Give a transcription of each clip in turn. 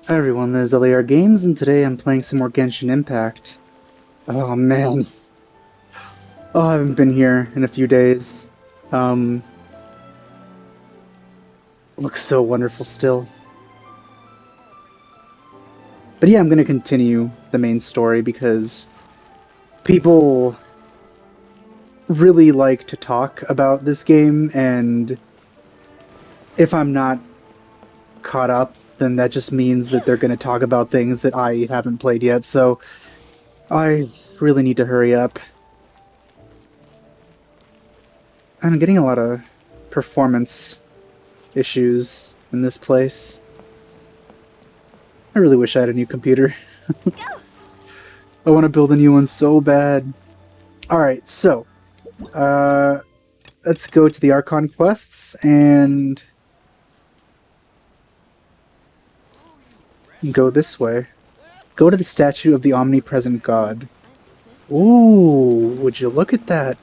Hi everyone, there's LAR Games, and today I'm playing some more Genshin Impact. Oh man. Oh, I haven't been here in a few days. Um, looks so wonderful still. But yeah, I'm gonna continue the main story because people really like to talk about this game, and if I'm not caught up, then that just means that they're gonna talk about things that I haven't played yet, so I really need to hurry up. I'm getting a lot of performance issues in this place. I really wish I had a new computer. I want to build a new one so bad. Alright, so, uh, let's go to the Archon quests and go this way. Go to the statue of the omnipresent god. Ooh, would you look at that?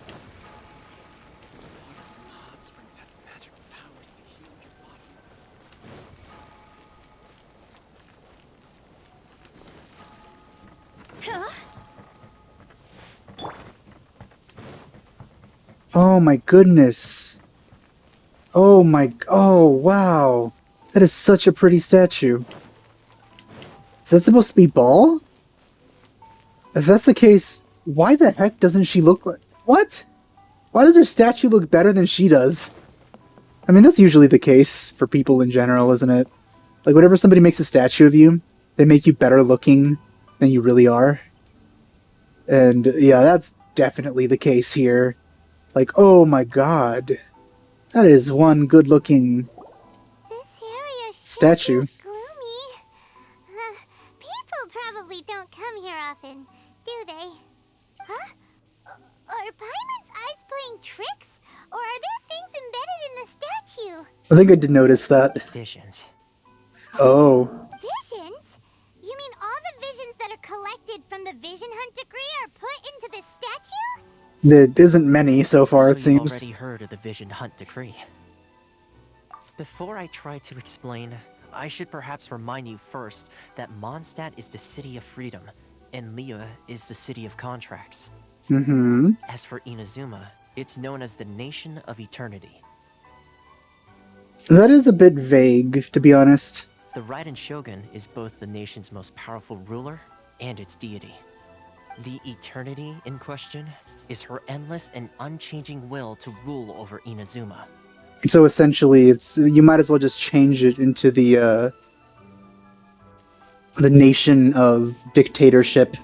Oh my goodness. Oh wow. That is such a pretty statue. Is that supposed to be Ball? If that's the case, why the heck doesn't she look like... What? Why does her statue look better than she does? I mean, that's usually the case for people in general, isn't it? Like, whenever somebody makes a statue of you, they make you better looking than you really are. And yeah, that's definitely the case here. Like, oh my god. That is one good looking This area sure statue. feels gloomy. People probably don't come here often, do they? Huh? Are Paimon's eyes playing tricks? Or are there things embedded in the statue? I think I did notice that. Visions. Oh. Visions? You mean all the visions that are collected from the Vision Hunt decree are put into this statue? There isn't many so far, So it you've seems. already heard of the Vision Hunt decree. Before I try to explain, I should perhaps remind you first that Mondstadt is the city of freedom, and Liyue is the city of contracts. Mm-hmm. As for Inazuma, it's known as the Nation of Eternity. That is a bit vague, to be honest. The Raiden Shogun is both the nation's most powerful ruler and its deity. The Eternity in question is her endless and unchanging will to rule over Inazuma. So essentially, it's you might as well just change it into the nation of dictatorship.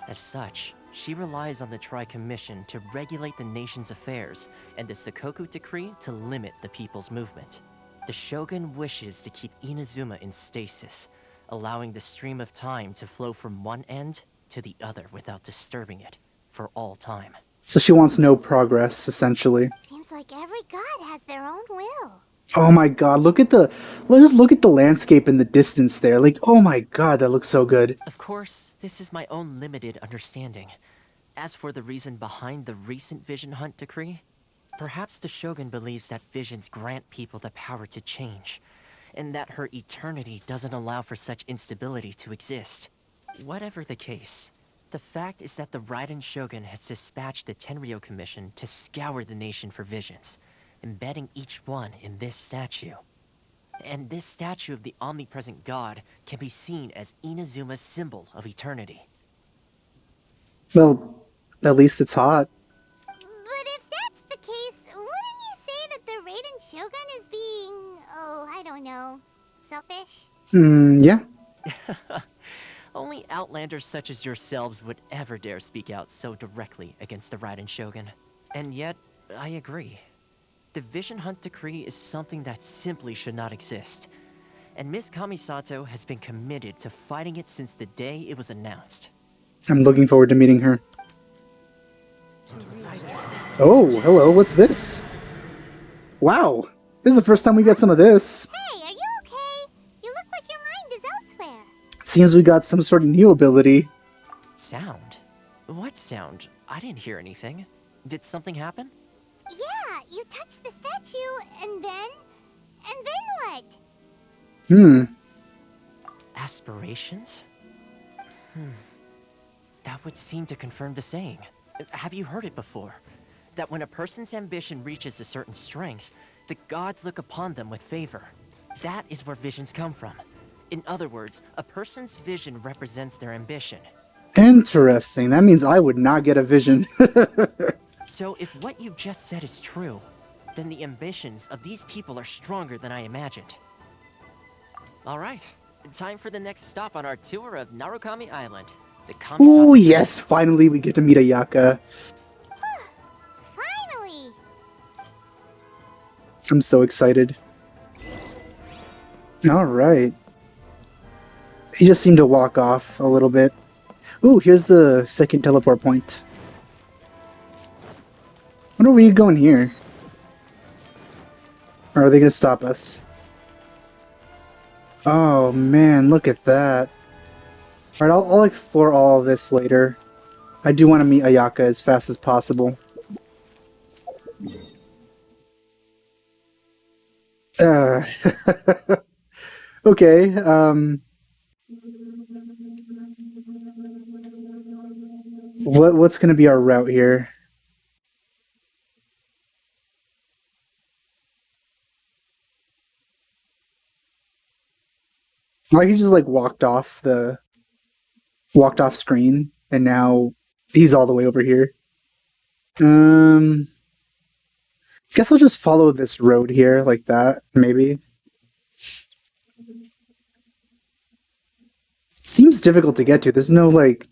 As such, she relies on the Tri-Commission to regulate the nation's affairs and the Sakoku Decree to limit the people's movement. The Shogun wishes to keep Inazuma in stasis, allowing the stream of time to flow from one end to the other without disturbing it for all time. So she wants no progress, essentially. Seems like every god has their own will. Oh my god, just look at the landscape in the distance there. Like, oh my god, that looks so good. Of course, this is my own limited understanding. As for the reason behind the recent Vision Hunt decree, perhaps the Shogun believes that visions grant people the power to change, and that her eternity doesn't allow for such instability to exist. Whatever the case, the fact is that the Raiden Shogun has dispatched the Tenryo Commission to scour the nation for visions, embedding each one in this statue. And this statue of the omnipresent god can be seen as Inazuma's symbol of eternity. Well, at least it's hot. But if that's the case, wouldn't you say that the Raiden Shogun is being, oh, I don't know, selfish? Yeah. Only outlanders such as yourselves would ever dare speak out so directly against the Raiden Shogun. And yet, I agree. The Vision Hunt decree is something that simply should not exist. And Miss Kamisato has been committed to fighting it since the day it was announced. I'm looking forward to meeting her. Oh, hello, what's this? Wow, this is the first time we got some of this. Hey, are you okay? You look like your mind is elsewhere. It seems we got some sort of new ability. Sound? What sound? I didn't hear anything. Did something happen? Yeah, you touched the statue, and then what? Aspirations? That would seem to confirm the saying. Have you heard it before? That when a person's ambition reaches a certain strength, the gods look upon them with favor. That is where visions come from. In other words, a person's vision represents their ambition. Interesting. That means I would not get a vision. So if what you just said is true, then the ambitions of these people are stronger than I imagined. Alright, time for the next stop on our tour of Narukami Island. The Oh Kamisatsu yes, Islands. finally we get to meet Ayaka. Finally! I'm so excited. Alright. He just seemed to walk off a little bit. Ooh, here's the second teleport point. Wonder where you going here? Or are they gonna stop us? Oh man, look at that. Alright, I'll explore all of this later. I do want to meet Ayaka as fast as possible. Uh, okay, what's gonna be our route here? Like he just like walked off screen, and now he's all the way over here. Guess I'll just follow this road here, like that, maybe. Seems difficult to get to. There's no, like,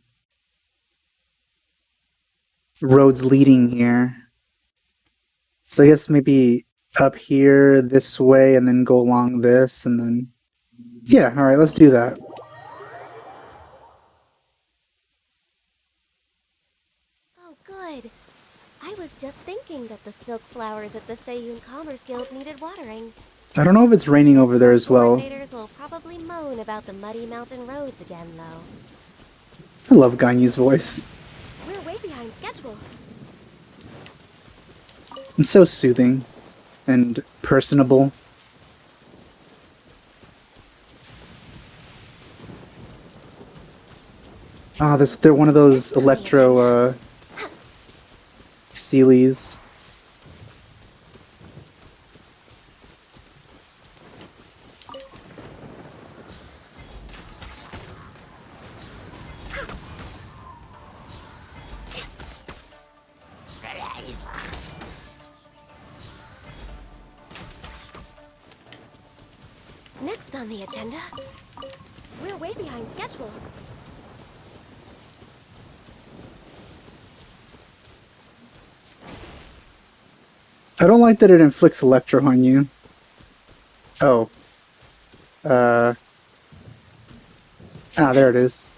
roads leading here. So I guess maybe up here, this way, and then go along this, and then... Yeah, alright, let's do that. Oh, good. I was just thinking that the silk flowers at the Feiyun Commerce Guild needed watering. I don't know if it's raining over there as well. Coordinators will probably moan about the muddy mountain roads again, though. I love Ganyu's voice. We're way behind schedule. It's so soothing and personable. Ah, they're one of those electro, Sealies. Next on the agenda, we're way behind schedule. I don't like that it inflicts electro on you. Oh. Ah, there it is.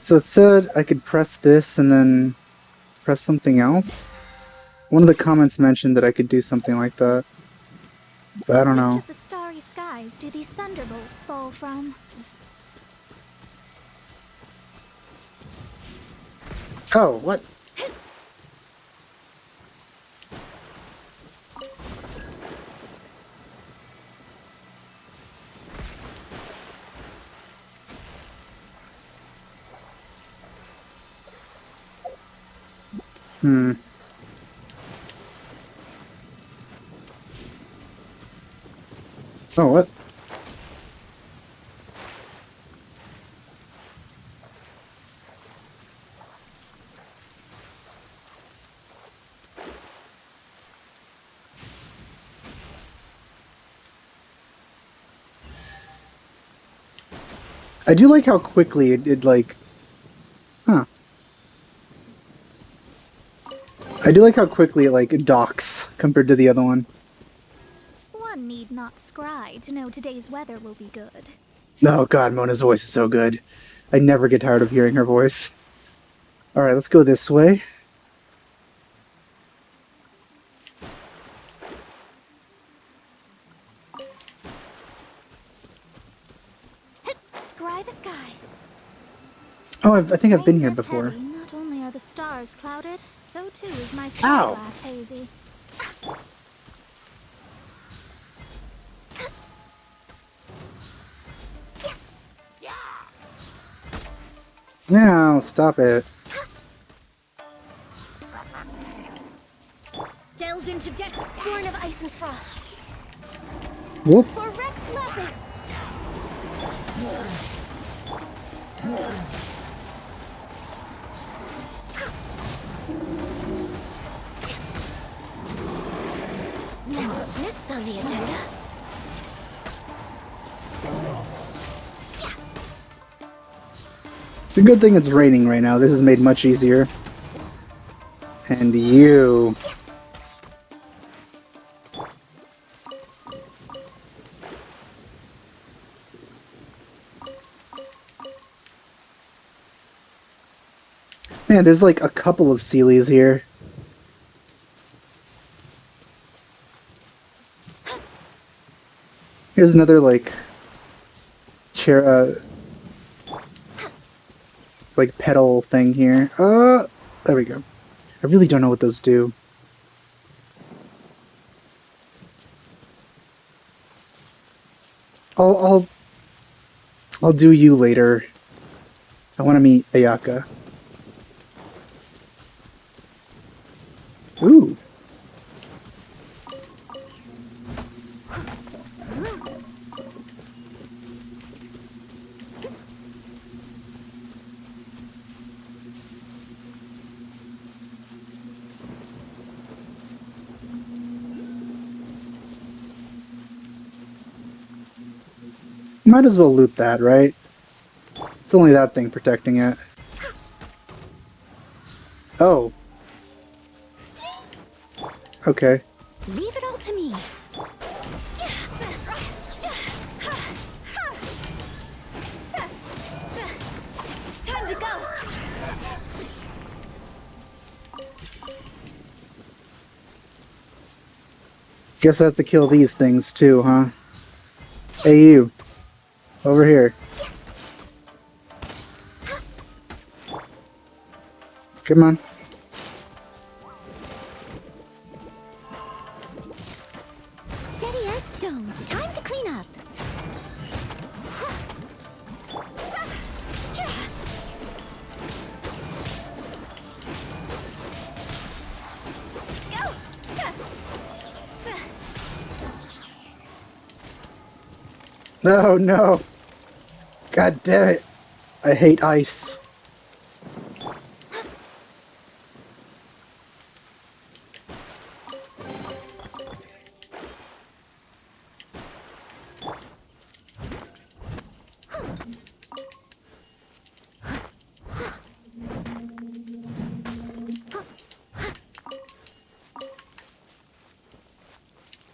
So it said I could press this and then press something else? One of the comments mentioned that I could do something like that. But I don't know. Which of the starry skies do these thunderbolts fall from? Oh, what? Oh, what? I do like how quickly it like... Huh. I do like how quickly it like docks compared to the other one. One need not scry to know today's weather will be good. Oh god, Mona's voice is so good. I never get tired of hearing her voice. Alright, let's go this way. Scry the sky. Oh, I think I've been Rain here is before. heavy. Not only are the stars clouded, so too is my Ow. spyglass hazy. No, stop it. Delve into depths born of ice and frost. Whoop. For Rex Lapis! Next on the agenda. It's a good thing it's raining right now. This is made much easier. And you... Man, there's like a couple of Sealies here. Here's another, like, chair, like, petal thing here. There we go. I really don't know what those do. I'll do you later. I want to meet Ayaka. Ooh. Might as well loot that, right? It's only that thing protecting it. Oh. Okay. Leave it all to me. Time to go. Guess I have to kill these things too, huh? Hey you. Over here. Come on. Steady as stone. Time to clean up. Oh no! God damn it! I hate ice.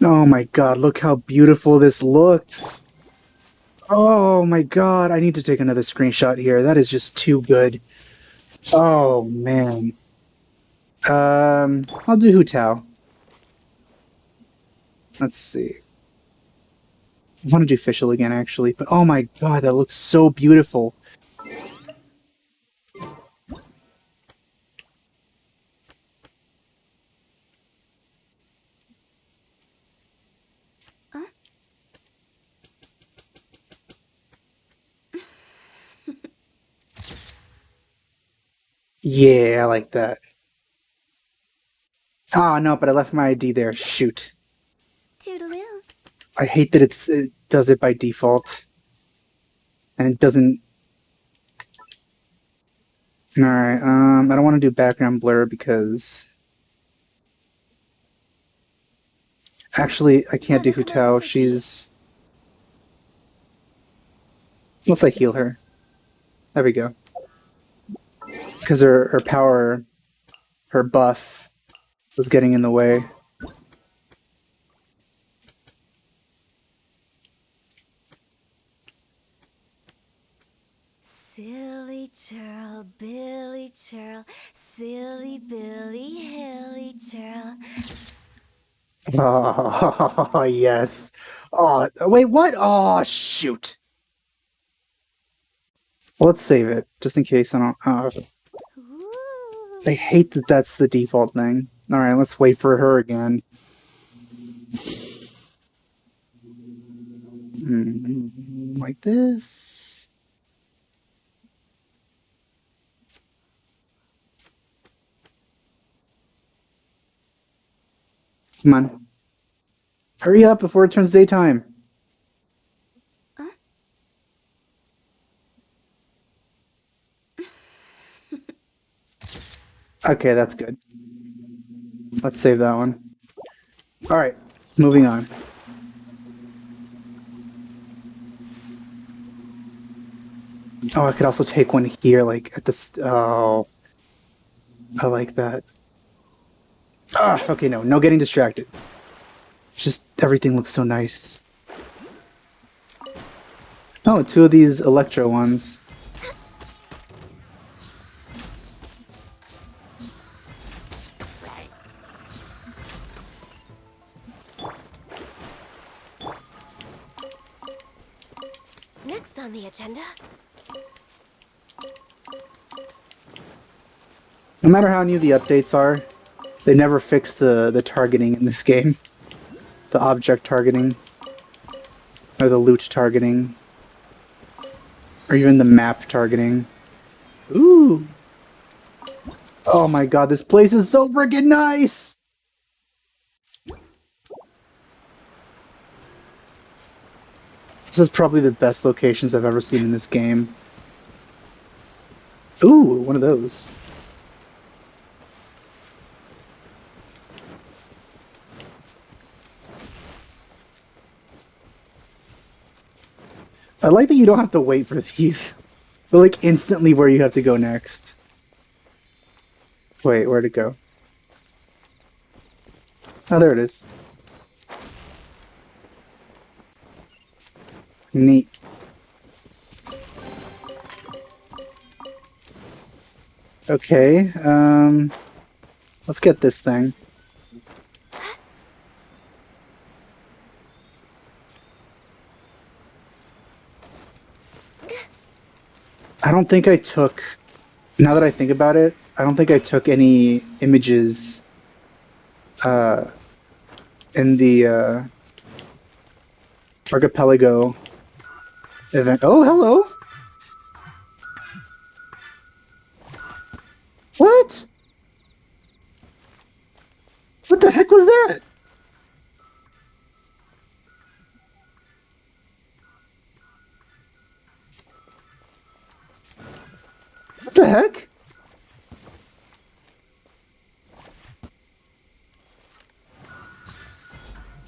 Oh my god, look how beautiful this looks! Oh my god, I need to take another screenshot here. That is just too good. Oh man. I'll do Hu Tao. Let's see. I want to do Fischl again, actually, but oh my god, that looks so beautiful. Yeah, I like that. Ah, no, but I left my ID there. Shoot. Toodaloo. I hate that it does it by default. And it doesn't... Alright, I don't want to do background blur because... Actually, I can't do Hu Tao. She's... Let's like heal her. There we go. Because her power, her buff, was getting in the way. Silly churl, Billy churl, silly Billy, hilly churl. Oh, yes. Oh, wait, what? Oh, shoot. Well, let's save it, just in case I don't... Ooh. I hate that that's the default thing. Alright, let's wait for her again. Like this. Come on. Hurry up before it turns daytime. Okay, that's good. Let's save that one. Alright, moving on. Oh, I could also take one here, like, at this... Oh... I like that. Ah, okay, no getting distracted. Just, everything looks so nice. Oh, two of these Electro ones. Next on the agenda. No matter how new the updates are, they never fix the targeting in this game. The object targeting. Or the loot targeting. Or even the map targeting. Ooh! Oh my god, this place is so freaking nice! This is probably the best locations I've ever seen in this game. Ooh, one of those. I like that you don't have to wait for these. They're like instantly where you have to go next. Wait, where'd it go? Oh, there it is. Neat. Okay, let's get this thing. I don't think I took... Now that I think about it, I don't think I took any images in the Archipelago event. Oh, hello! What? What the heck was that? What the heck?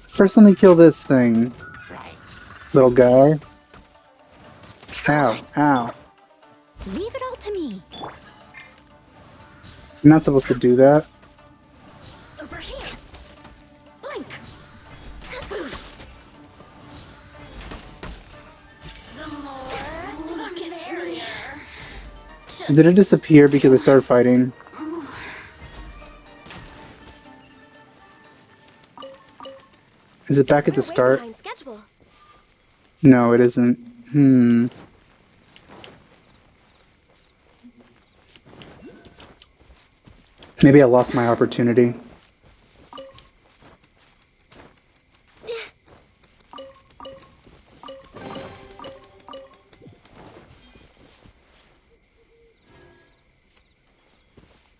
First, let me kill this thing. Little guy. Ow, ow. Leave it all to me. I'm not supposed to do that. Over here. Blink. The more the merrier. Did it disappear because I started fighting? Is it back at the We're way start? behind schedule. No, it isn't. Maybe I lost my opportunity.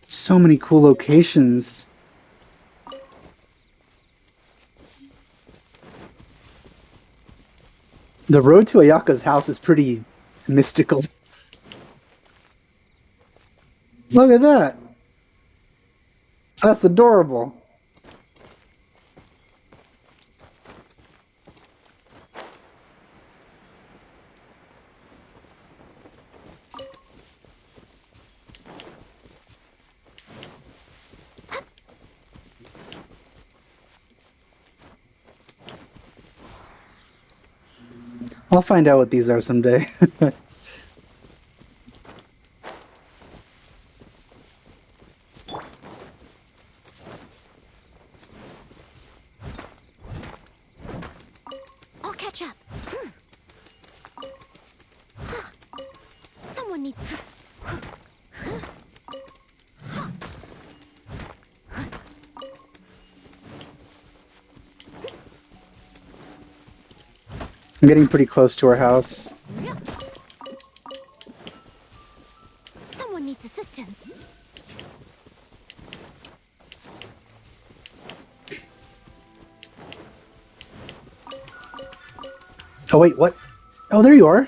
So many cool locations. The road to Ayaka's house is pretty mystical. Look at that. That's adorable. I'll find out what these are someday. I'll catch up. Someone needs... I'm getting pretty close to our house. Someone needs assistance. Oh wait, what? Oh, there you are.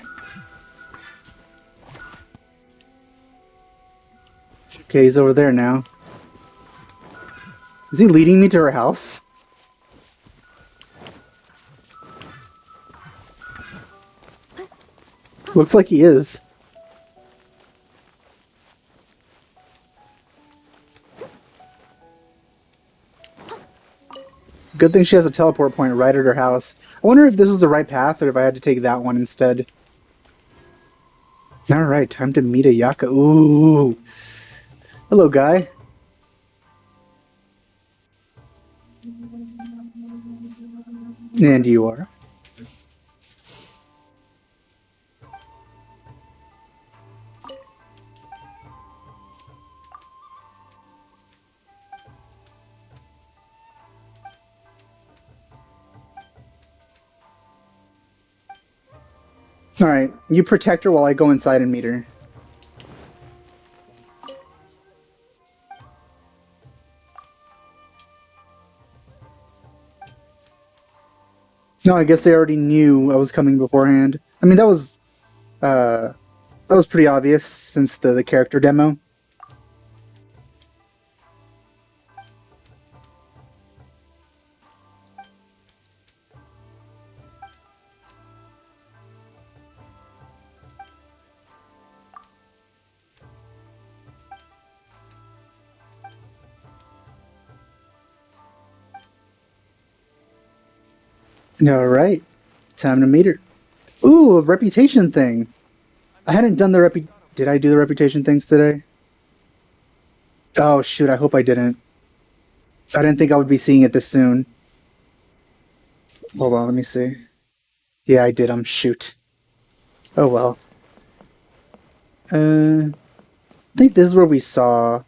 Okay, he's over there now. Is he leading me to her house? Looks like he is. Good thing she has a teleport point right at her house. I wonder if this was the right path or if I had to take that one instead. Alright, time to meet Ayaka. Ooh. Hello, guy. And you are. Alright, you protect her while I go inside and meet her. No, I guess they already knew I was coming beforehand. I mean, that was pretty obvious since the character demo. Alright, time to meet her. Ooh, a reputation thing. I hadn't done the Did I do the reputation things today? Oh shoot, I hope I didn't. I didn't think I would be seeing it this soon. Hold on, let me see. Yeah, I did. Shoot. Oh well. I think this is where we saw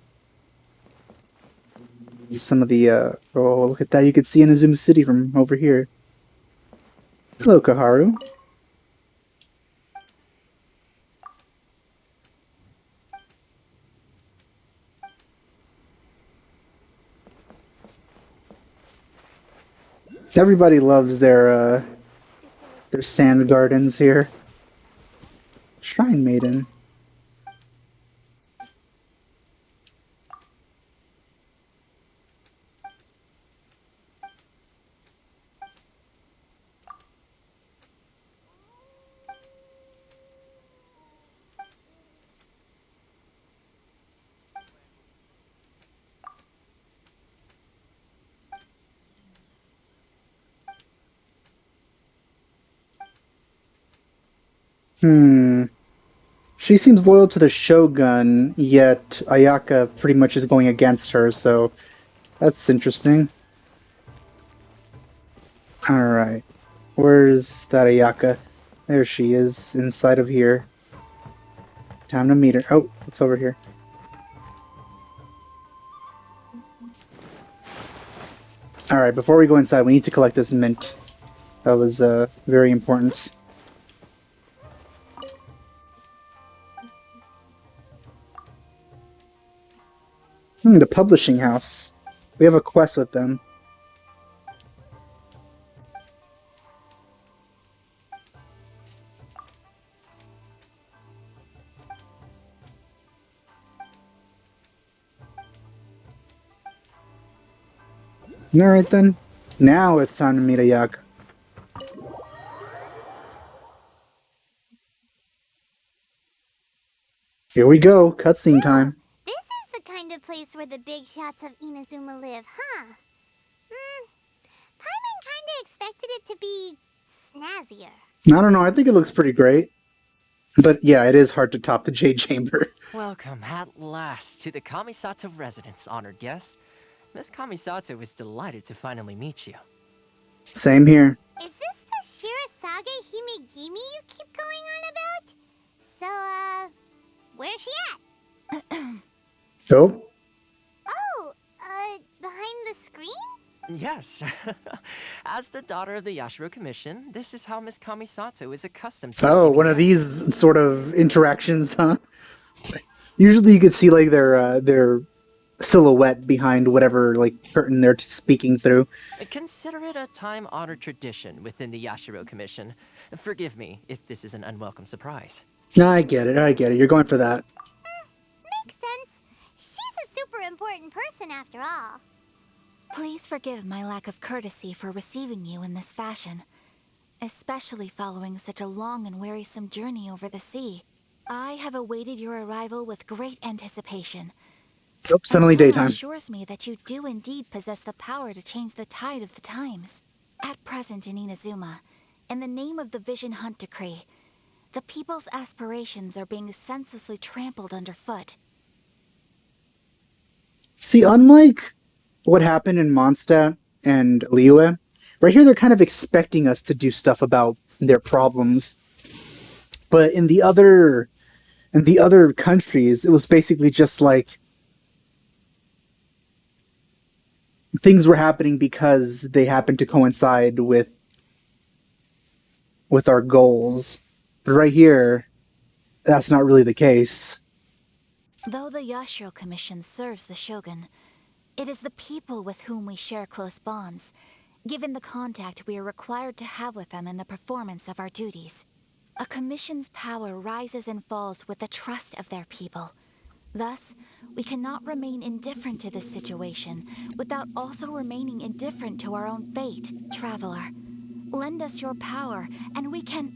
some of the, oh, look at that. You could see Inazuma City from over here. Hello, Kaharu. Everybody loves their sand gardens here. Shrine Maiden. She seems loyal to the Shogun, yet Ayaka pretty much is going against her, so that's interesting. Alright. Where's that Ayaka? There she is, inside of here. Time to meet her. Oh, it's over here. Alright, before we go inside, we need to collect this mint. That was very important. The publishing house. We have a quest with them. Alright then. Now it's time to meet Ayaka. Here we go. Cutscene time. This is the kind of place where the big shots of Inazuma live, huh? Paimon kinda expected it to be snazzier. I don't know. I think it looks pretty great. But yeah, it is hard to top the Jade Chamber. Welcome at last to the Kamisato residence, honored guests. Miss Kamisato is delighted to finally meet you. Is Same here. this the Shirasage Himegimi you keep going on about? So, where's she at? Oh? Oh, behind the screen? Yes. As the daughter of the Yashiro Commission, this is how Miss Kamisato is accustomed to Oh, receiving one of guests. these sort of interactions, huh? Usually you could see like their silhouette behind whatever like curtain they're speaking through. Consider it a time-honored tradition within the Yashiro Commission. Forgive me if this is an unwelcome surprise. No, I get it. I get it. You're going for that. Makes sense. She's a super important person after all. Please forgive my lack of courtesy for receiving you in this fashion, especially following such a long and wearisome journey over the sea. I have awaited your arrival with great anticipation. Nope, suddenly Until daytime. assures me that you do indeed possess the power to change the tide of the times. At present in Inazuma, in the name of the Vision Hunt Decree, the people's aspirations are being senselessly trampled underfoot. See, unlike what happened in Mondstadt and Liyue, right here they're kind of expecting us to do stuff about their problems. But in the other countries, it was basically just like things were happening because they happened to coincide with our goals. But right here, that's not really the case. Though the Yashiro Commission serves the Shogun, it is the people with whom we share close bonds, given the contact we are required to have with them in the performance of our duties. A commission's power rises and falls with the trust of their people. Thus, we cannot remain indifferent to this situation without also remaining indifferent to our own fate, Traveler. Lend us your power, and we can...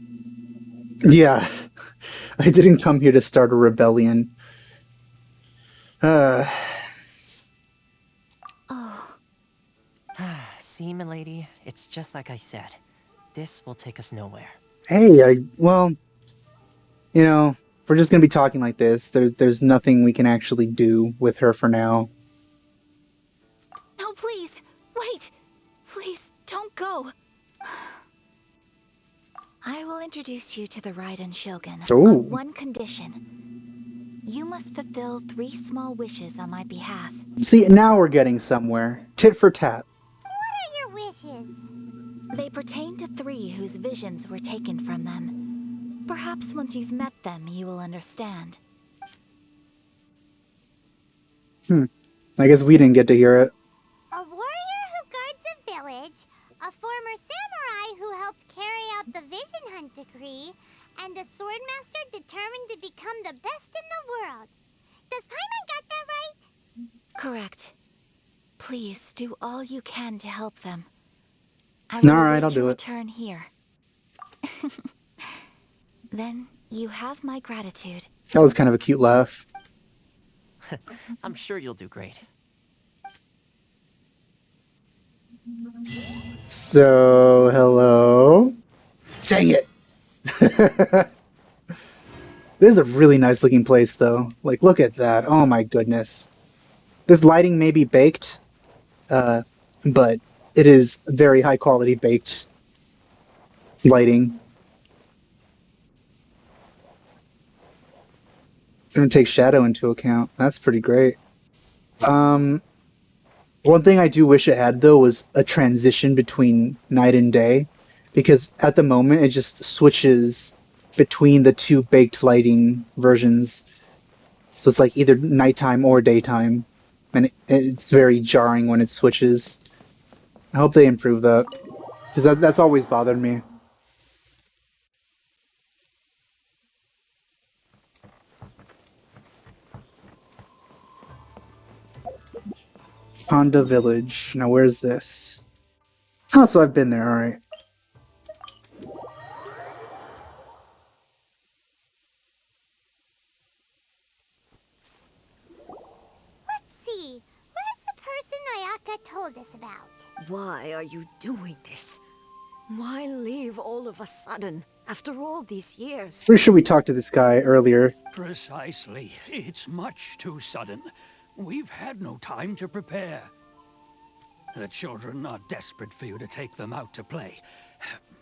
Yeah, I didn't come here to start a rebellion. See, milady, it's just like I said. This will take us nowhere. Hey, well, you know, if we're just gonna be talking like this, there's nothing we can actually do with her for now. No, please! Wait! Please, don't go! I will introduce you to the Raiden Shogun Ooh. on one condition. You must fulfill 3 small wishes on my behalf. See, now we're getting somewhere. Tit for tat. What are your wishes? They pertain to 3 whose visions were taken from them. Perhaps once you've met them, you will understand. I guess we didn't get to hear it. A warrior who guards a village, a former samurai who helped carry out the Vision Hunt Decree, and a swordmaster determined to become the best in the world. Does Paimon got that right? Correct. Please do all you can to help them. I will Alright, await I'll your do it. return here. Then you have my gratitude. That was kind of a cute laugh. I'm sure you'll do great. So, hello? Dang it! This is a really nice looking place, though. Like, look at that. Oh my goodness. This lighting may be baked, but it is very high quality baked lighting. Gonna take shadow into account. That's pretty great. One thing I do wish it had, though, was a transition between night and day, because at the moment it just switches between the 2 baked lighting versions. So it's like either nighttime or daytime, and it's very jarring when it switches. I hope they improve that, because that's always bothered me. Honda Village. Now where's this? Oh, so I've been there, alright. Let's see. Where's the person Ayaka told us about? Why are you doing this? Why leave all of a sudden, after all these years? Pretty sure we talked to this guy earlier. Precisely. It's much too sudden. We've had no time to prepare. The children are desperate for you to take them out to play.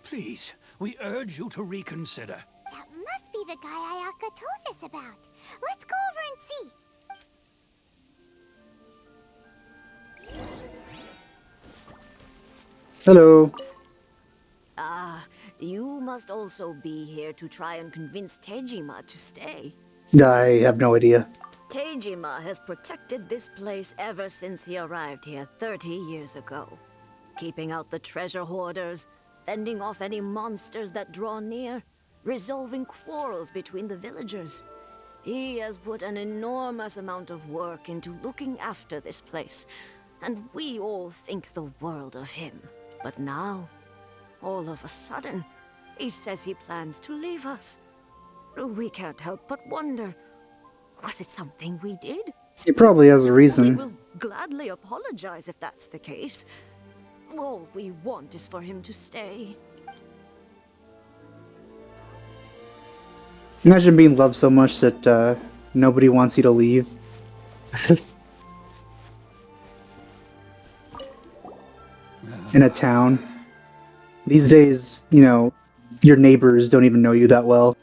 Please, we urge you to reconsider. That must be the guy Ayaka told us about. Let's go over and see. Hello. Ah, you must also be here to try and convince Tejima to stay. I have no idea. Teijima has protected this place ever since he arrived here 30 years ago. Keeping out the treasure hoarders, fending off any monsters that draw near, resolving quarrels between the villagers. He has put an enormous amount of work into looking after this place, and we all think the world of him. But now, all of a sudden, he says he plans to leave us. We can't help but wonder, was it something we did? He probably has a We reason. will gladly apologize if that's the case. All we want is for him to stay. Imagine being loved so much that nobody wants you to leave. In a town. These days, you know, your neighbors don't even know you that well.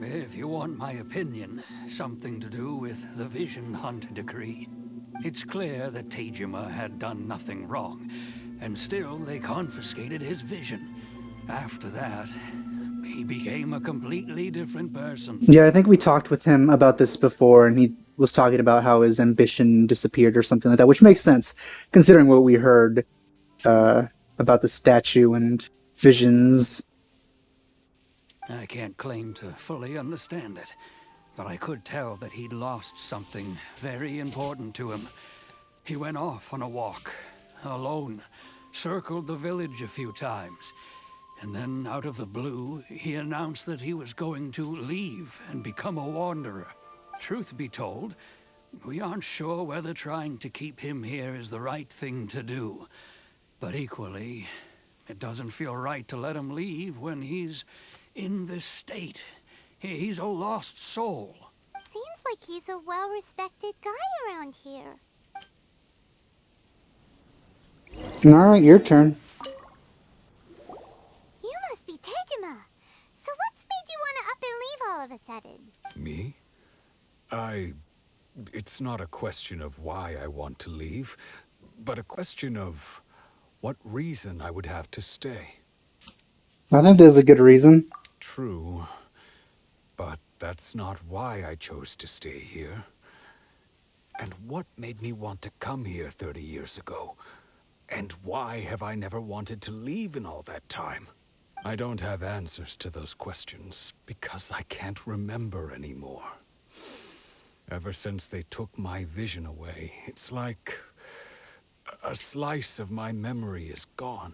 If you want my opinion, something to do with the Vision Hunt decree. It's clear that Teijima had done nothing wrong, and still they confiscated his vision. After that, he became a completely different person. Yeah, I think we talked with him about this before, and he was talking about how his ambition disappeared or something like that, which makes sense, considering what we heard about the statue and visions. I can't claim to fully understand it, but I could tell that he'd lost something very important to him. He went off on a walk, alone, circled the village a few times, and then out of the blue, he announced that he was going to leave and become a wanderer. Truth be told, we aren't sure whether trying to keep him here is the right thing to do. But equally, it doesn't feel right to let him leave when he's in this state. He's a lost soul. Seems like he's a well-respected guy around here. Alright, your turn. You must be Tejima. So what's made you want to up and leave all of a sudden? Me? It's not a question of why I want to leave, but a question of what reason I would have to stay. I think there's a good reason. True, but that's not why I chose to stay here. And what made me want to come here 30 years ago? And why have I never wanted to leave in all that time? I don't have answers to those questions because I can't remember anymore. Ever since they took my vision away, it's like a slice of my memory is gone.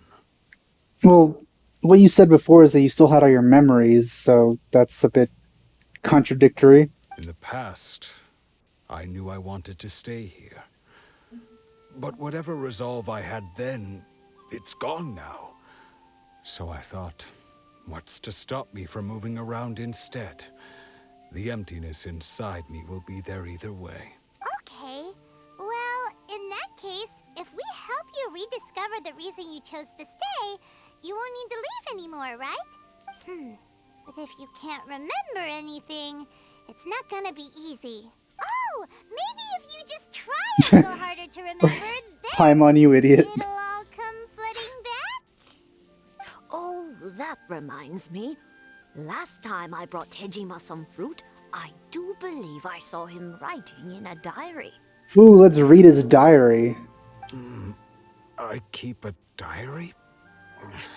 Well, what you said before is that you still had all your memories, so that's a bit contradictory. In the past, I knew I wanted to stay here. But whatever resolve I had then, it's gone now. So I thought, what's to stop me from moving around instead? The emptiness inside me will be there either way. Okay. Well, in that case, if we help you rediscover the reason you chose to stay, you won't need to leave anymore, right? But if you can't remember anything, it's not gonna be easy. Oh, maybe if you just try a little harder to remember, then Time on you, idiot. it'll all come flooding back. Oh, that reminds me. Last time I brought Tejima some fruit, I do believe I saw him writing in a diary. Ooh, let's read his diary. I keep a diary?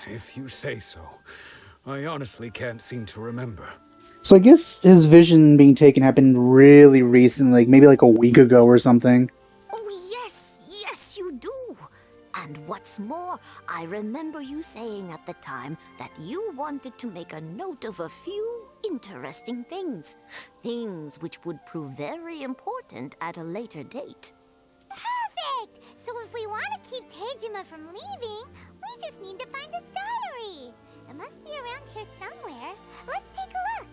If you say so. I honestly can't seem to remember. So I guess his vision being taken happened really recent, like maybe like a week ago or something. Oh, yes, you do. And what's more, I remember you saying at the time that you wanted to make a note of a few interesting things. Things which would prove very important at a later date. Perfect! So if we want to keep Tejima from leaving, we just need to find his diary. It must be around here somewhere. Let's take a look.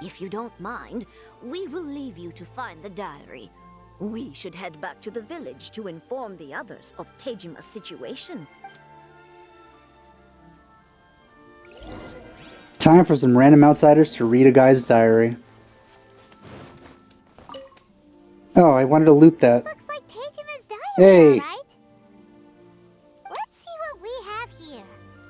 If you don't mind, we will leave you to find the diary. We should head back to the village to inform the others of Tejima's situation. Time for some random outsiders to read a guy's diary. Oh, I wanted to loot that. Looks like Tejima's diary, Hey. all right? Let's see what we have here.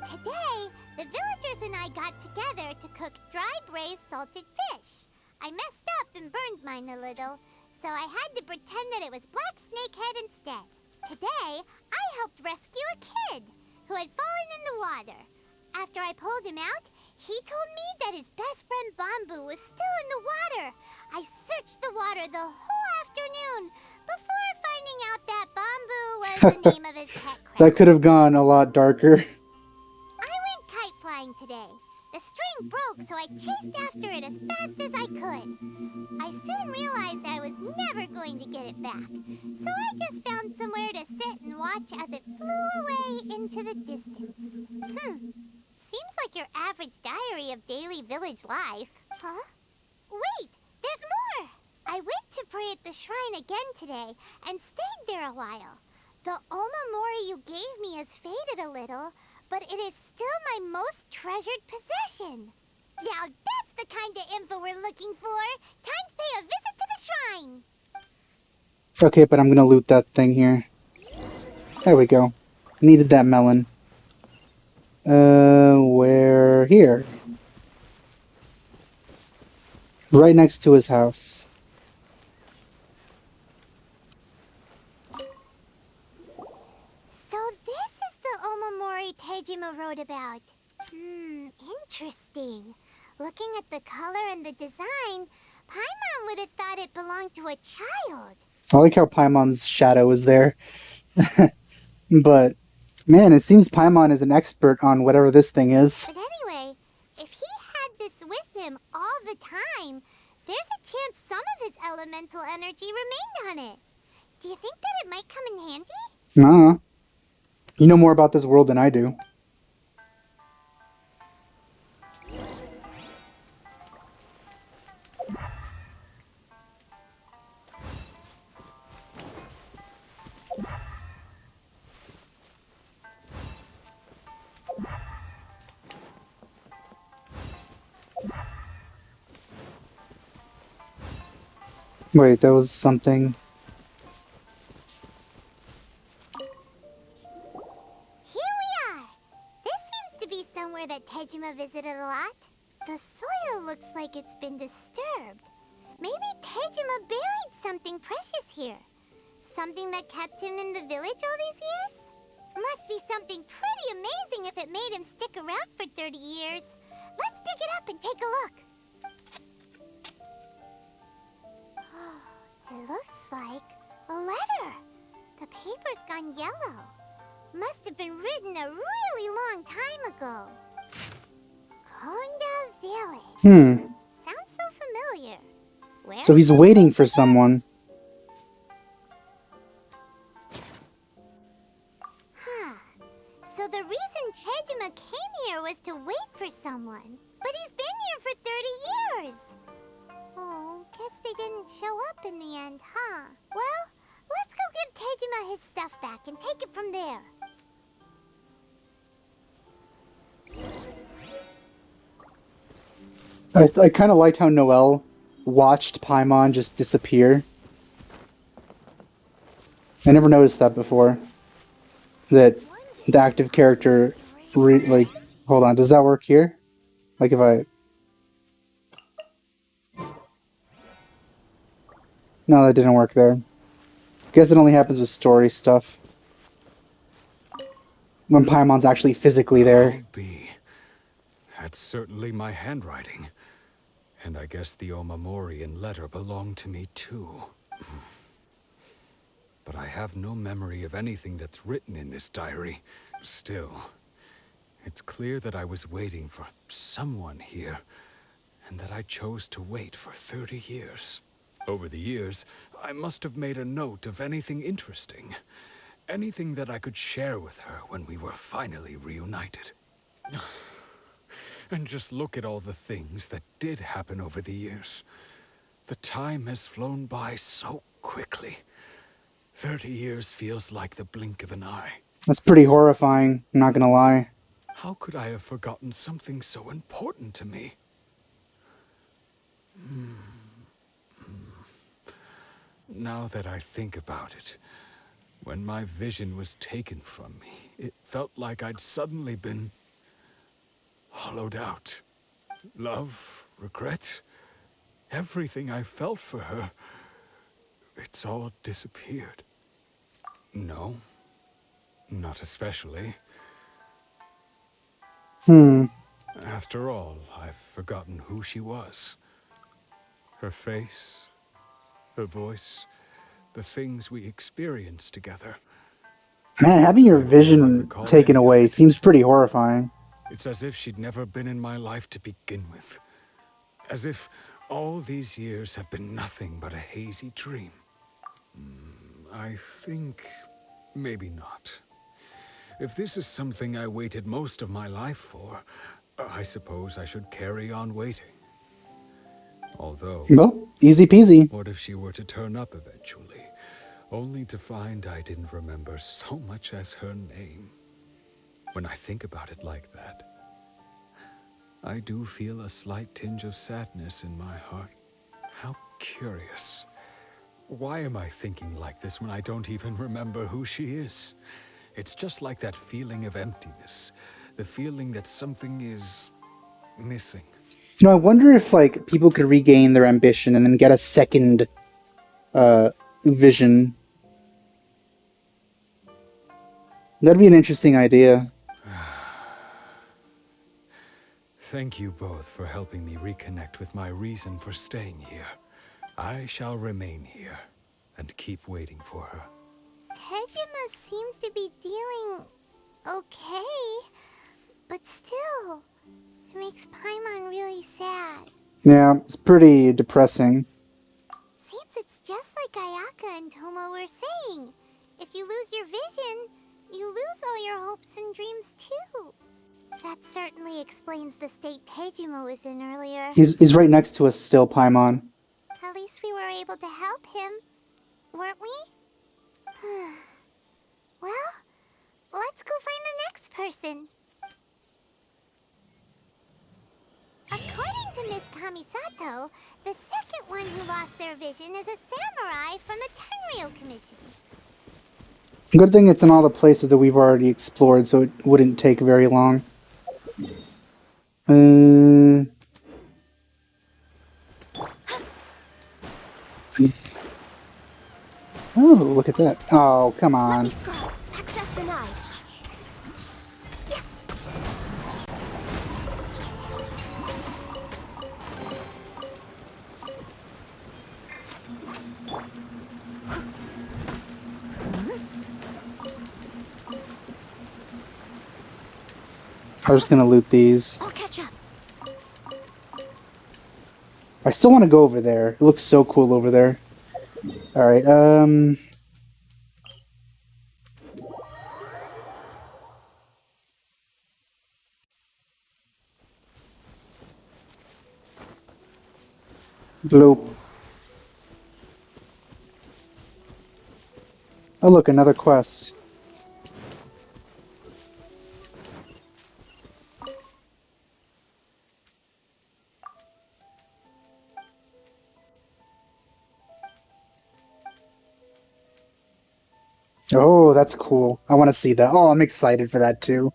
Today, the villagers and I got together to cook dry braised salted fish. I messed up and burned mine a little, so I had to pretend that it was Black Snakehead instead. Today, I helped rescue a kid who had fallen in the water. After I pulled him out, he told me that his best friend Bamboo was still in the water. I searched the water the whole afternoon before finding out that Bamboo was the name of his pet crab. That could have gone a lot darker. I went kite flying today. The string broke, so I chased after it as fast as I could. I soon realized I was never going to get it back, so I just found somewhere to sit and watch as it flew away into the distance. Seems like your average diary of daily village life. Huh? Wait, there's more! I went to pray at the shrine again today and stayed there a while. The Omamori you gave me has faded a little, but it is still my most treasured possession. Now that's the kind of info we're looking for. Time to pay a visit to the shrine. Okay, but I'm gonna loot that thing here. There we go. Needed that melon. Where? Here. Right next to his house. So this is the Omamori Tejima wrote about. Interesting. Looking at the color and the design, Paimon would have thought it belonged to a child. I like how Paimon's shadow is there. But, man, it seems Paimon is an expert on whatever this thing is. But anyway, if he had this with him all the time, there's a chance some of his elemental energy remained on it. Do you think that it might come in handy? Nah. You know more about this world than I do. Wait, that was something. Here we are! This seems to be somewhere that Tejima visited a lot. The soil looks like it's been disturbed. Maybe Tejima buried something precious here. Something that kept him in the village all these years? Must be something pretty amazing if it made him stick around for 30 years. Let's dig it up and take a look. It looks like a letter. The paper's gone yellow. Must have been written a really long time ago. Konda Village. Sounds so familiar. Where So he's waiting for someone. So the reason Tejima came here was to wait for someone. But he's been here for 30 years. Oh, guess they didn't show up in the end, huh? Well, let's go give Tejima his stuff back and take it from there. I kind of liked how Noelle watched Paimon just disappear. I never noticed that before. That the active character, hold on, does that work here? Like if I... No, that didn't work there. Guess it only happens with story stuff. When Paimon's actually physically there. I'll be. That's certainly my handwriting. And I guess the Omamorian letter belonged to me too. But I have no memory of anything that's written in this diary. Still, it's clear that I was waiting for someone here, and that I chose to wait for 30 years. Over the years, I must have made a note of anything interesting. Anything that I could share with her when we were finally reunited. And just look at all the things that did happen over the years. The time has flown by so quickly. 30 years feels like the blink of an eye. That's pretty horrifying, I'm not gonna lie. How could I have forgotten something so important to me? Now that I think about it, when my vision was taken from me, it felt like I'd suddenly been hollowed out. Love, regret, everything I felt for her, it's all disappeared. No, not especially. After all, I've forgotten who she was. Her face, her voice, the things we experienced together. Man, having your I don't vision recall taken any of away it. seems pretty horrifying. It's as if she'd never been in my life to begin with. As if all these years have been nothing but a hazy dream. I think maybe not. If this is something I waited most of my life for, I suppose I should carry on waiting. Although, Well, easy peasy. what if she were to turn up eventually, only to find I didn't remember so much as her name? When I think about it like that, I do feel a slight tinge of sadness in my heart. How curious. Why am I thinking like this when I don't even remember who she is? It's just like that feeling of emptiness, the feeling that something is missing. You know, I wonder if like people could regain their ambition and then get a second vision. That'd be an interesting idea. Thank you both for helping me reconnect with my reason for staying here. I shall remain here and keep waiting for her. Tejima seems to be dealing okay, but still, it makes Paimon really sad. Yeah, it's pretty depressing. Seems it's just like Ayaka and Tomo were saying. If you lose your vision, you lose all your hopes and dreams too. That certainly explains the state Tejima was in earlier. He's right next to us still, Paimon. At least we were able to help him, weren't we? Well, let's go find the next person. According to Miss Kamisato, the second one who lost their vision is a samurai from the Tenryou Commission. Good thing it's in all the places that we've already explored, so it wouldn't take very long. Oh, look at that. Oh, come Let on. me scroll. Access denied. I'm just gonna loot these. I'll catch up. I still want to go over there. It looks so cool over there. Alright, Bloop. Oh look, another quest. Oh, that's cool. I want to see that. Oh, I'm excited for that too.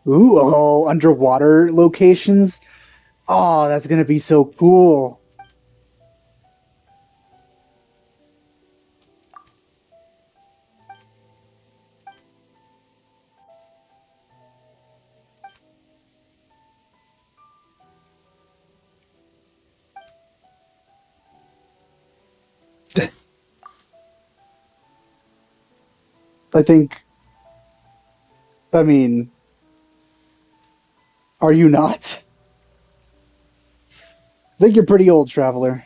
Ooh, oh, underwater locations. Oh, that's gonna be so cool. I mean, are you not? I think you're pretty old, Traveler.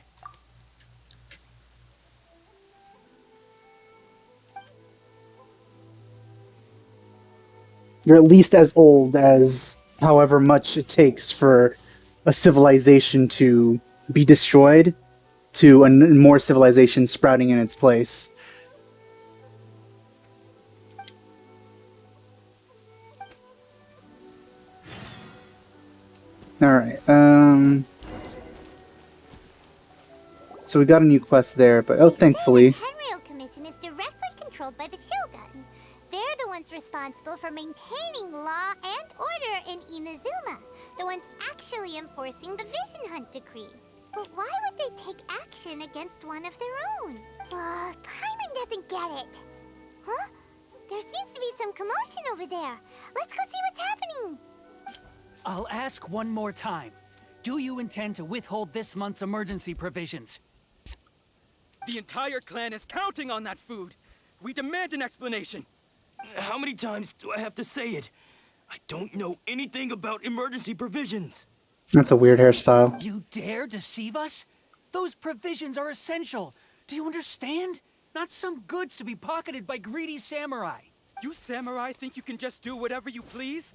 You're at least as old as however much it takes for a civilization to be destroyed to more civilization sprouting in its place. Alright, so we got a new quest there, but oh, thankfully. The Tenryou Commission is directly controlled by the Shogun. Their they're the ones responsible for maintaining law and order in Inazuma. The ones actually enforcing the Vision Hunt decree. But why would they take action against one of their own? Paimon doesn't get it. Huh? There seems to be some commotion over there. Let's go see what's happening. I'll ask one more time. Do you intend to withhold this month's emergency provisions? The entire clan is counting on that food. We demand an explanation. How many times do I have to say it? I don't know anything about emergency provisions. That's a weird hairstyle. You dare deceive us? Those provisions are essential. Do you understand? Not some goods to be pocketed by greedy samurai. You samurai think you can just do whatever you please?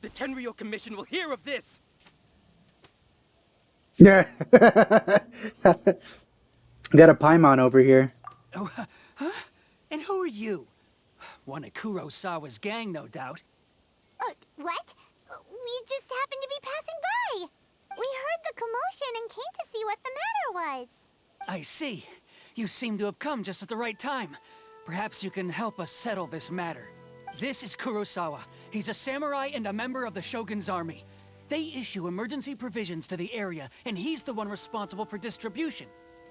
The Tenryou Commission will hear of this. Yeah. Got a Paimon over here. Oh, huh? And who are you? One of Kurosawa's gang, no doubt. What? We just happened to be passing by. We heard the commotion and came to see what the matter was. I see. You seem to have come just at the right time. Perhaps you can help us settle this matter. This is Kurosawa. He's a samurai and a member of the Shogun's army. They issue emergency provisions to the area, and he's the one responsible for distribution.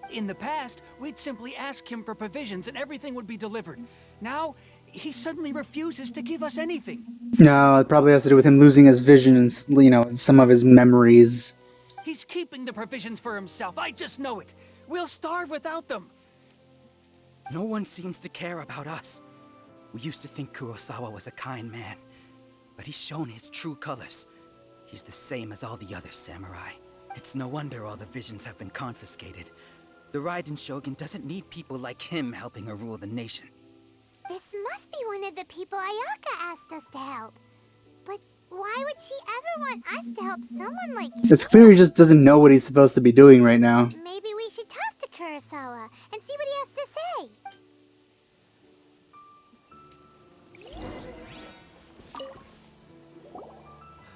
In the past, we'd simply ask him for provisions and everything would be delivered. Now, he suddenly refuses to give us anything. No, it probably has to do with him losing his vision and, you know, some of his memories. He's keeping the provisions for himself. I just know it. We'll starve without them. No one seems to care about us. We used to think Kurosawa was a kind man, but he's shown his true colors. He's the same as all the other samurai. It's no wonder all the visions have been confiscated. The Raiden Shogun doesn't need people like him helping her rule the nation. This must be one of the people Ayaka asked us to help. But why would she ever want us to help someone like him? It's clear he just doesn't know what he's supposed to be doing right now. Maybe we should talk to Kurosawa and see what he has to say.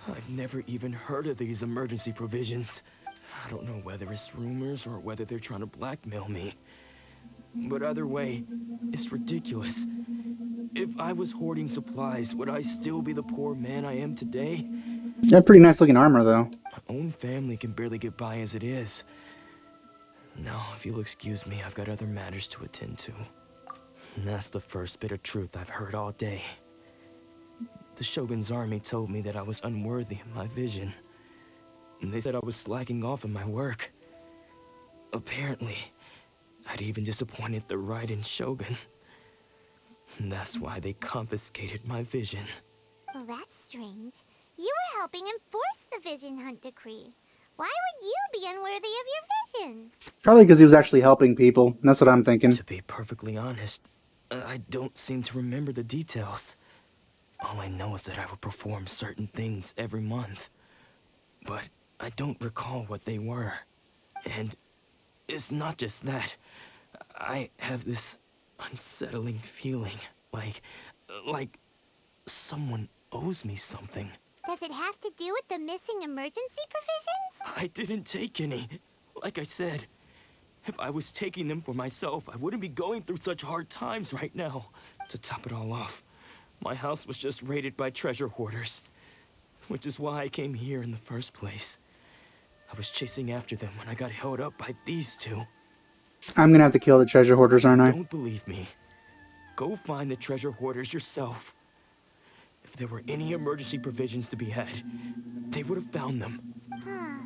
I've never even heard of these emergency provisions. I don't know whether it's rumors or whether they're trying to blackmail me. But either way, it's ridiculous. If I was hoarding supplies, would I still be the poor man I am today? You have pretty nice looking armor, though. My own family can barely get by as it is. Now, if you'll excuse me, I've got other matters to attend to. And that's the first bit of truth I've heard all day. The Shogun's army told me that I was unworthy of my vision. And they said I was slacking off in my work. Apparently, I'd even disappointed the Raiden Shogun. And that's why they confiscated my vision. Well, that's strange. You were helping enforce the Vision Hunt decree. Why would you be unworthy of your vision? Probably because he was actually helping people. That's what I'm thinking. To be perfectly honest, I don't seem to remember the details. All I know is that I would perform certain things every month. But I don't recall what they were. And it's not just that. I have this unsettling feeling, like someone owes me something. Does it have to do with the missing emergency provisions? I didn't take any. Like I said, if I was taking them for myself, I wouldn't be going through such hard times right now. To top it all off, my house was just raided by treasure hoarders, which is why I came here in the first place. I was chasing after them when I got held up by these two. I'm gonna have to kill the treasure hoarders, aren't I? Don't believe me. Go find the treasure hoarders yourself. If there were any emergency provisions to be had, they would have found them. Huh.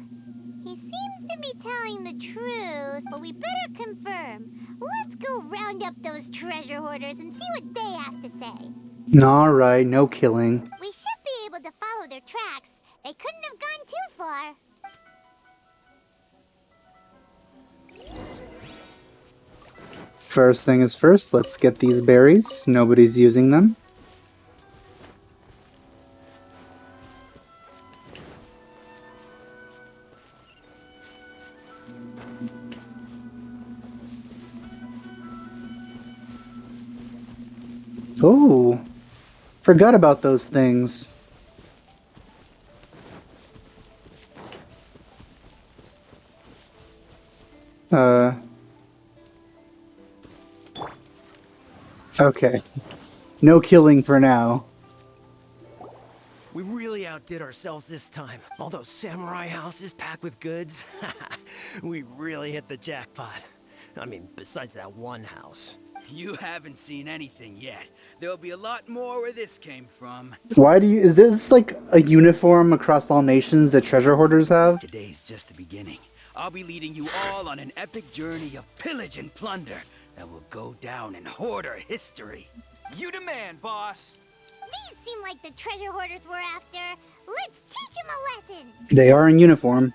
He seems to be telling the truth, but we better confirm. Let's go round up those treasure hoarders and see what they have to say. Alright, no killing. We should be able to follow their tracks. They couldn't have gone too far. First thing is first, let's get these berries. Nobody's using them. Oh, forgot about those things. Okay. No killing for now. We really outdid ourselves this time. All those samurai houses packed with goods. We really hit the jackpot. I mean, besides that one house. You haven't seen anything yet. There'll be a lot more where this came from. Why do you... Is this like a uniform across all nations that treasure hoarders have? Today's just the beginning. I'll be leading you all on an epic journey of pillage and plunder that will go down in hoarder history. You demand, boss. These seem like the treasure hoarders we're after. Let's teach them a lesson. They are in uniform.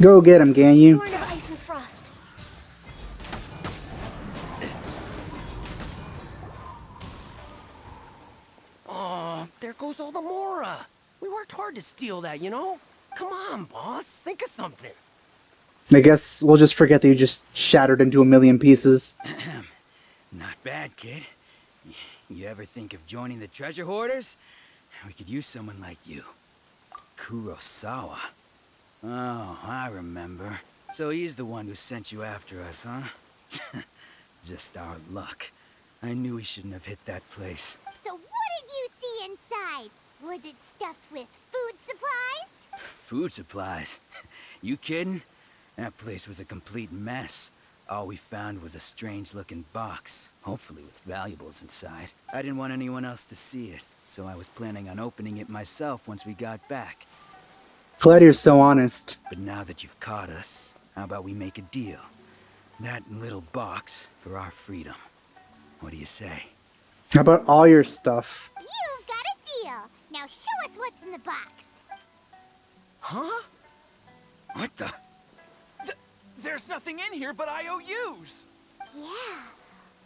Go get him, Ganyu. Born of ice and frost. Oh, there goes all the Mora. We worked hard to steal that, you know? Come on, boss. Think of something. I guess we'll just forget that you just shattered into a million pieces. Not bad, kid. You ever think of joining the treasure hoarders? We could use someone like you. Kurosawa. Oh, I remember. So he's the one who sent you after us, huh? Just our luck. I knew he shouldn't have hit that place. So what did you see inside? Was it stuffed with food supplies? Food supplies? You kidding? That place was a complete mess. All we found was a strange-looking box, hopefully with valuables inside. I didn't want anyone else to see it, so I was planning on opening it myself once we got back. Glad you're so honest. But now that you've caught us, how about we make a deal? That little box for our freedom. What do you say? How about all your stuff? You've got a deal. Now show us what's in the box. Huh? What the? There's nothing in here but IOUs. Yeah,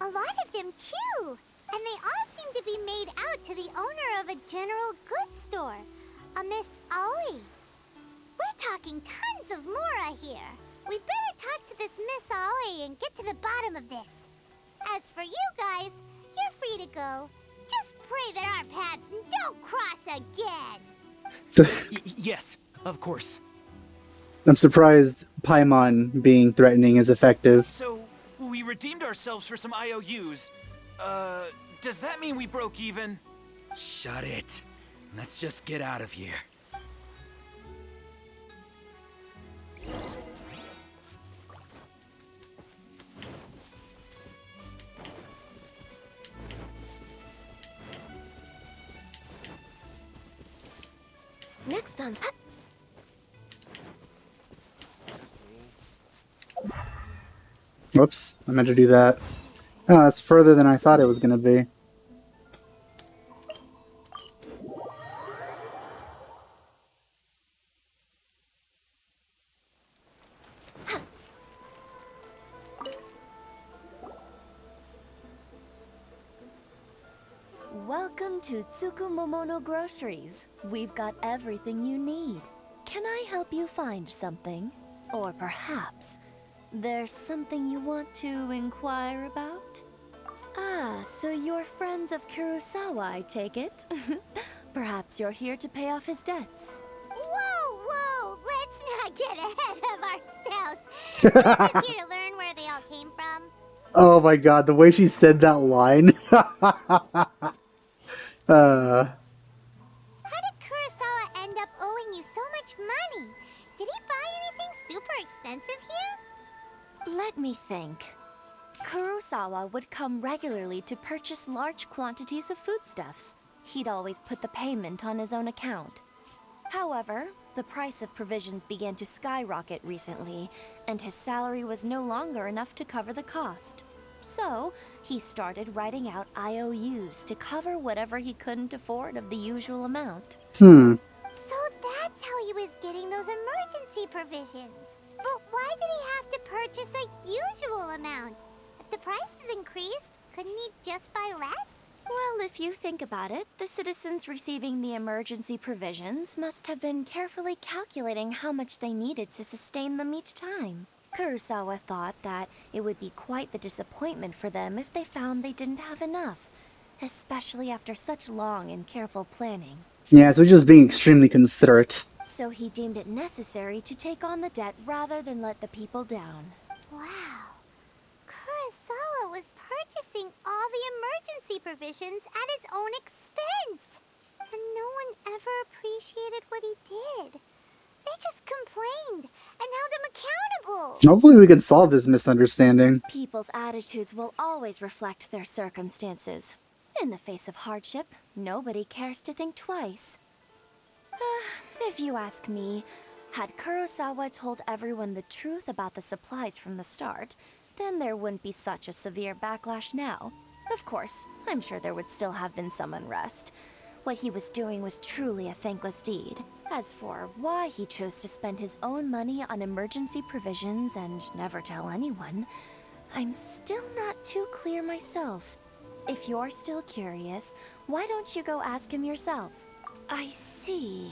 a lot of them too. And they all seem to be made out to the owner of a general goods store, a Miss Aoi. We're talking tons of Mora here. We better talk to this Miss Aoi and get to the bottom of this. As for you guys, you're free to go. Just pray that our paths don't cross again. Yes, of course. I'm surprised Paimon being threatening is effective. So, we redeemed ourselves for some IOUs. Does that mean we broke even? Shut it. Let's just get out of here. Next on... Whoops, I meant to do that. Oh, that's further than I thought it was going to be. Welcome to Tsukumomono Groceries. We've got everything you need. Can I help you find something? Or perhaps there's something you want to inquire about? Ah, so you're friends of Kurosawa, I take it? Perhaps you're here to pay off his debts. Whoa, whoa, let's not get ahead of ourselves. We're just here to learn where they all came from. Oh my god, the way she said that line. How did Kurosawa end up owing you so much money? Did he buy anything super expensive here? Let me think. Kurosawa would come regularly to purchase large quantities of foodstuffs. He'd always put the payment on his own account. However, the price of provisions began to skyrocket recently, and his salary was no longer enough to cover the cost. So, he started writing out IOUs to cover whatever he couldn't afford of the usual amount. Hmm. So that's how he was getting those emergency provisions. But why did he have to purchase a usual amount? If the prices increased, couldn't he just buy less? Well, if you think about it, the citizens receiving the emergency provisions must have been carefully calculating how much they needed to sustain them each time. Kurosawa thought that it would be quite the disappointment for them if they found they didn't have enough, especially after such long and careful planning. Yeah, so just being extremely considerate. So he deemed it necessary to take on the debt rather than let the people down. Wow. Kurosawa was emergency provisions at his own expense. And no one ever appreciated what he did. They just complained and held him accountable. Hopefully we can solve this misunderstanding. People's attitudes will always reflect their circumstances. In the face of hardship, nobody cares to think twice. If you ask me, had Kurosawa told everyone the truth about the supplies from the start, then there wouldn't be such a severe backlash now. Of course, I'm sure there would still have been some unrest. What he was doing was truly a thankless deed. As for why he chose to spend his own money on emergency provisions and never tell anyone, I'm still not too clear myself. If you're still curious, why don't you go ask him yourself? I see.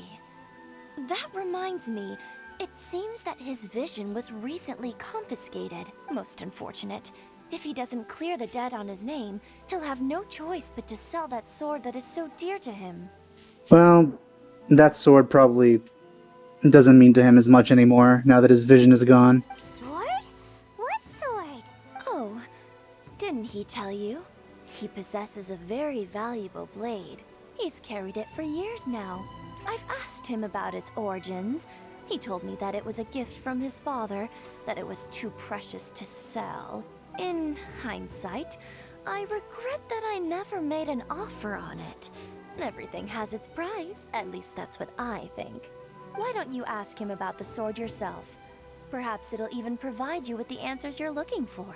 That reminds me, it seems that his vision was recently confiscated. Most unfortunate. If he doesn't clear the debt on his name, he'll have no choice but to sell that sword that is so dear to him. Well, that sword probably doesn't mean to him as much anymore now that his vision is gone. Sword? What sword? Oh, didn't he tell you? He possesses a very valuable blade. He's carried it for years now. I've asked him about its origins. He told me that it was a gift from his father, that it was too precious to sell. In hindsight, I regret that I never made an offer on it. Everything has its price, at least that's what I think. Why don't you ask him about the sword yourself? Perhaps it'll even provide you with the answers you're looking for.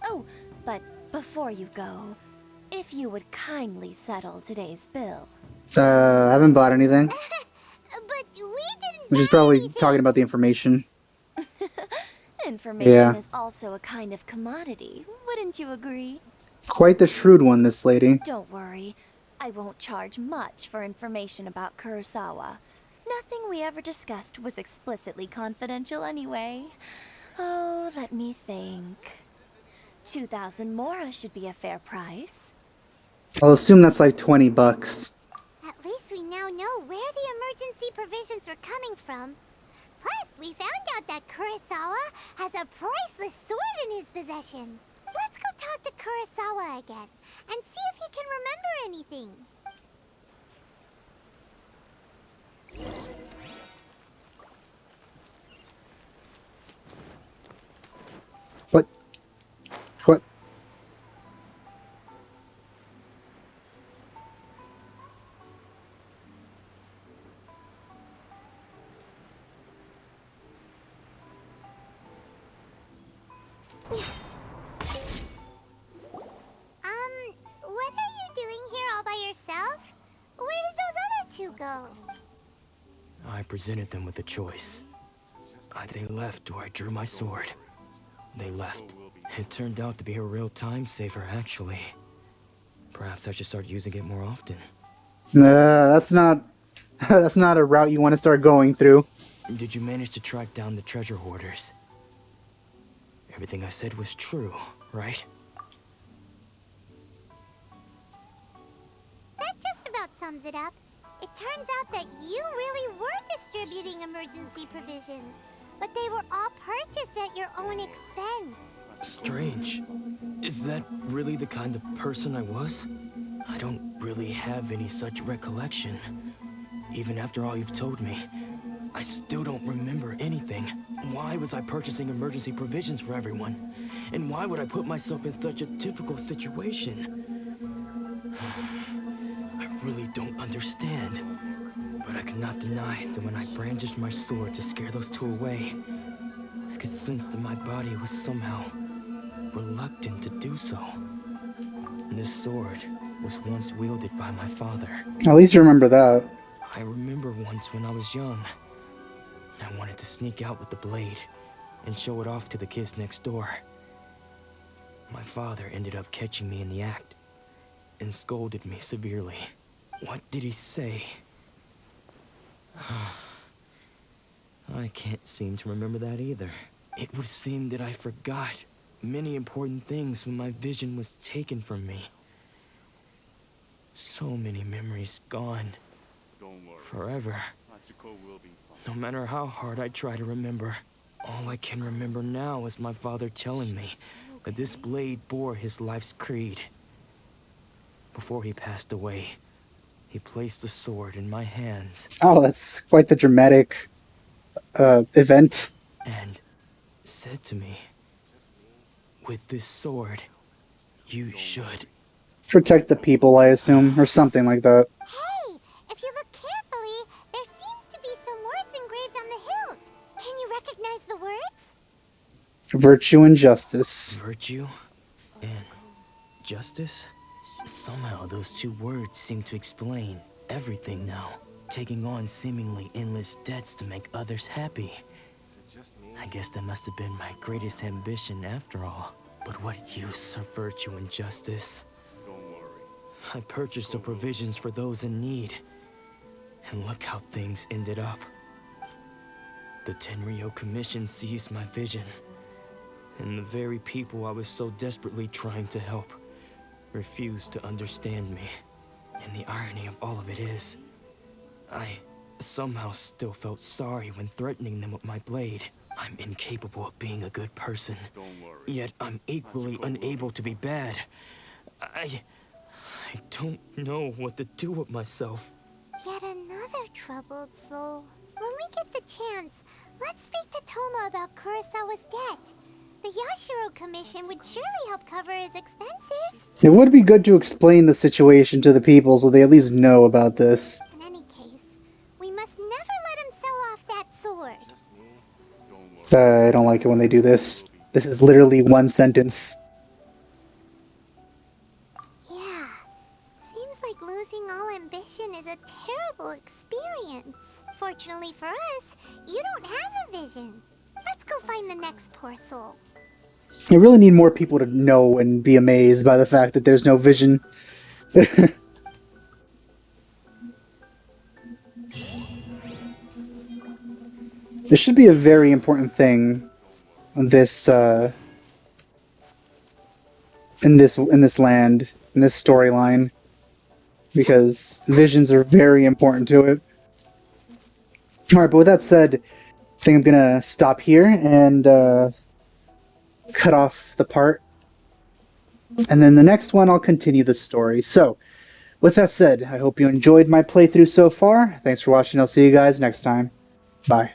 Oh, but before you go, if you would kindly settle today's bill. I haven't bought anything. But we didn't Which is buy probably anything. talking about the information. Information Yeah. is also a kind of commodity, wouldn't you agree? Quite the shrewd one, this lady. Don't worry, I won't charge much for information about Kurosawa. Nothing we ever discussed was explicitly confidential anyway. Oh, let me think. 2,000 mora should be a fair price. I'll assume that's like 20 bucks. At least we now know where the emergency provisions are coming from. Plus, we found out that Kurosawa has a priceless sword in his possession. Let's go talk to Kurosawa again and see if he can remember anything. What? What? What are you doing here all by yourself? Where did those other two go? I presented them with a choice. They left or I drew my sword. They left. It turned out to be a real time saver, actually. Perhaps I should start using it more often. That's not... that's not a route you want to start going through. Did you manage to track down the treasure hoarders? Everything I said was true, right? That just about sums it up. It turns out that you really were distributing emergency provisions, but they were all purchased at your own expense. Strange. Is that really the kind of person I was? I don't really have any such recollection. Even after all you've told me, I still don't remember anything. Why was I purchasing emergency provisions for everyone? And why would I put myself in such a difficult situation? I really don't understand. But I cannot deny that when I brandished my sword to scare those two away, I could sense that my body was somehow reluctant to do so. This sword was once wielded by my father. At least you remember that. I remember once when I was young, I wanted to sneak out with the blade and show it off to the kids next door. My father ended up catching me in the act and scolded me severely. What did he say? I can't seem to remember that either. It would seem that I forgot many important things when my vision was taken from me. So many memories gone. Forever. No matter how hard I try to remember, all I can remember now is my father telling me that this blade bore his life's creed. Before he passed away, he placed the sword in my hands Oh, that's quite the dramatic event. and said to me, "With this sword, you should..." Protect the people, I assume, or something like that. Hey, if you look carefully, there seems to be some words engraved on the hilt. Can you recognize the words? Virtue and justice. Virtue and justice? Somehow those two words seem to explain everything now. Taking on seemingly endless debts to make others happy. I guess that must have been my greatest ambition after all. But what use are virtue and justice? I purchased the provisions for those in need. And look how things ended up. The Tenryo Commission seized my vision. And the very people I was so desperately trying to help refused to understand me. And the irony of all of it is, I somehow still felt sorry when threatening them with my blade. I'm incapable of being a good person. Yet I'm equally unable to be bad. I don't know what to do with myself. Yet another troubled soul. When we get the chance, let's speak to Toma about Kurosawa's debt. The Yashiro Commission would surely help cover his expenses. It would be good to explain the situation to the people so they at least know about this. In any case, we must never let him sell off that sword. I don't like it when they do this. This is literally one sentence. Yeah, seems like losing all ambition is a terrible experience. Fortunately for us, you don't have a vision. Let's go find the next poor soul. I really need more people to know and be amazed by the fact that there's no vision. This should be a very important thing in this in this land, in this storyline, because visions are very important to it. Alright, but with that said, I think I'm gonna stop here and cut off the part. And then the next one, I'll continue the story. So, with that said, I hope you enjoyed my playthrough so far. Thanks for watching. I'll see you guys next time. Bye.